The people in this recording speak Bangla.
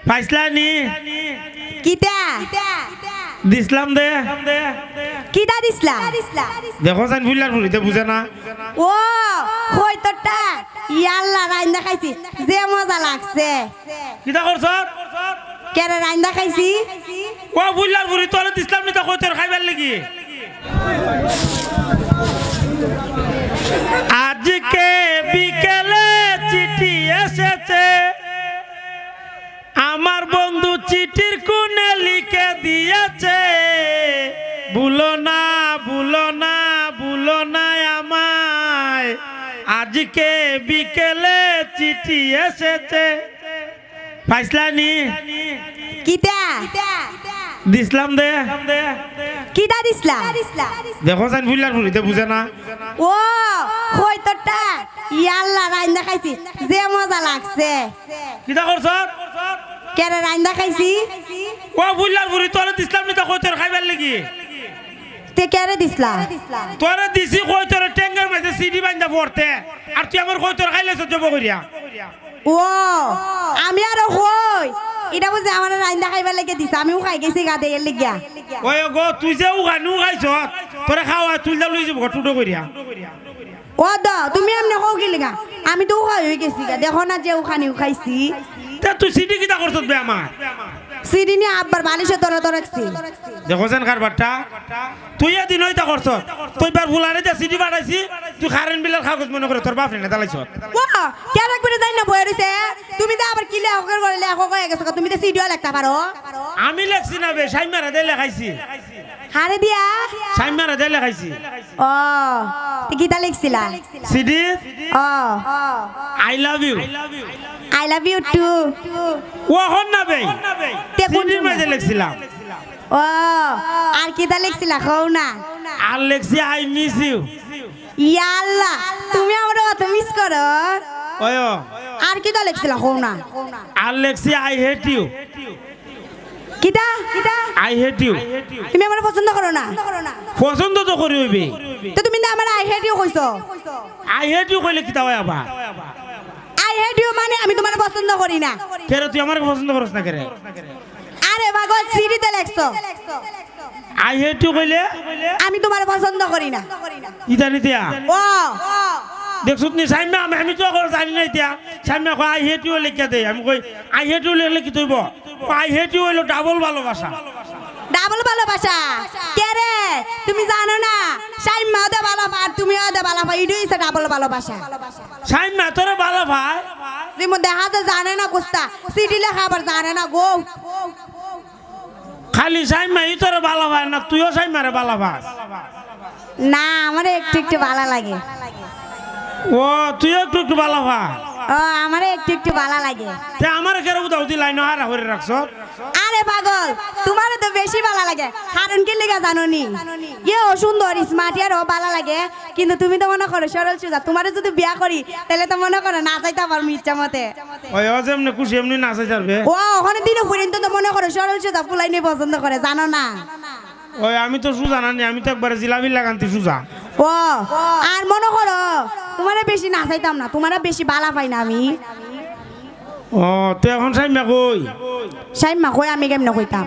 পাইছলানি কিতা দিসলাম দে কিতা দিছলা দেখো জান বুলার বুড়িতে বুঝে না ও কই তোরটা ইয়াল্লা রাইন্দা খাইছি যে মজা লাগছে কিটা করছ কেরে রাইন্দা খাইছি ও বুলার বুড়ি তোরে দিসলাম নি তা কই তোর খাইবার লাগি আজকে বিকেলে চিঠি এসেছে আমার বন্ধু চিঠির কোণে লিখে দিয়েছে ভুলো না ভুলো না ভুলো না আমায় আজকে বিকেলে চিঠি এসেছে পাইছলানি কিতা দিসলাম দে কিতা দিছলা দেখো জান বুলার বুড়িতে বুঝে না ও কই তোরটা ইয়াল্লা রাইন্দা খাইছি যে মজা লাগছে কিটা করছ কেরে রাইন্দা খাইছি ও বুলার বুড়ি তোরে দিসলাম নি তা কই তোর খাইবার লাগি তে কেরে দিছলা তোরে দিছি কই তোর টেঙ্গার মাঝে সিডি বান্ধা পড়তে আর তুই আমার কই তোর খাইলেছ জব করিয়া ও আমি আর কই এটা বুঝে আমার রাইন্দা খাইবার লাগে দিছে আমিও খাই গেছি গা দেয়ের লাগিয়া ওই গো তুই যে উগানু খাইছ তোরে খাওয়া তুই যা লই যাব টুটো করিয়া ও দা তুমি এমনি কও কি লাগা আমি তো খাই হই গেছি গা দেখো না যে ওখানেও খাইছি তে তুই সিডি কিটা করছ বে আমার সিডিনি আব্বার বালিশে তোরা তো রাখছি দেখো জান কারবারটা তুই এদিন হইতা করছ তুই বার ভুলারে যে সিডি বাড়াইছি তুই খারেন বিলের কাগজ মনে করে তোর বাপ নে দালাইছ ও কেন একবারে যাই না বই রইছে তুমি তো আবার কি লেখকের করে লেখক হয়ে গেছো তুমি তো সিডিও লিখতে পারো আমি লেখছি না বে সাইমারা দে লেখাইছি হারে দিয়া সাইমারা দে লেখাইছি ও তুই কিটা লিখছিলা সিডি ও I love you I love you too ও হন না বে তে কোন সিডির মাঝে লিখছিলাম ও আর কিটা লিখছিলা কও না আর লেখছি আই মিস ইউ ইয়াল্লা তুমি আমার কত মিস করো ওই আর কিটা লিখছিলা কও না আর লেখছি আই হেট ইউ কিটা কিটা আই হেট ইউ তুমি আমার পছন্দ করো না পছন্দ তো করি হইবে তো তুমি না আমার আই হেট ইউ কইছো আই হেট ইউ কইলে কিতা হয় আবার আই হেট ইউ মানে আমি তোমার পছন্দ করি না কেরে তুই আমার পছন্দ করছ না কেরে আরে পাগল সিডিতে লেখছো আই হেট ইউ কইলে আমি তোমার পছন্দ করি না ইদানি দিয়া ও দেখছুত নি সাইমা আমি তো এখন জানি না এতিয়া সাইমা কই আই হেট ইউ লিখে দে আমি কই আই হেট ইউ লিখলে কি তুইব আই হেট ইউ হইলো ডাবল ভালোবাসা ডাবল ভালোবাসা কে রে তুমি জানো না সাইমা দে ভালোবাসা আর তুমিও দে ভালোবাসা ইডুই সে ডাবল ভালোবাসা সাইমা তোরে ভালো ভাই তুমি দেখা তো জানে না কুস্তা সিডি লেখা আবার জানে না গো খালি সাইমা ই তোরে ভালো ভাই না তুইও সাইমারে ভালো ভাই না আমার একটু একটু ভালো লাগে ও তুইও একটু একটু ভালো ভাই ও আমার একটু একটু ভালো লাগে তে আমার কেরে উদাও দি লাইন হারা করে রাখছ আরে পাগল তোমার তো বেশি ভালো লাগে কারণ কি লেগে জানো নি ইয়ে সুন্দর স্মার্ট আর ভালো লাগে কিন্তু তুমি তো মনে করো সরল সুজা তোমার যদি বিয়া করি তাহলে তো মনে করো না চাইতে পারবো ইচ্ছা মতে ওই যেমনি খুশি এমনি নাচে যাবে ও ওখানে দিনও পর্যন্ত তো মনে করো সরল সুজা ফুলাই নিয়ে পছন্দ করে জানো না ওই আমি তো সুজা না আমি তো একবার জিলাপি লাগান্তি সুজা ও আর মনে করো তোমার বেশি না চাইতাম না তোমার বেশি ভালো পাই না আমি ও তো এখন সাইমা কই সাইমা কই আমি কেমন কইতাম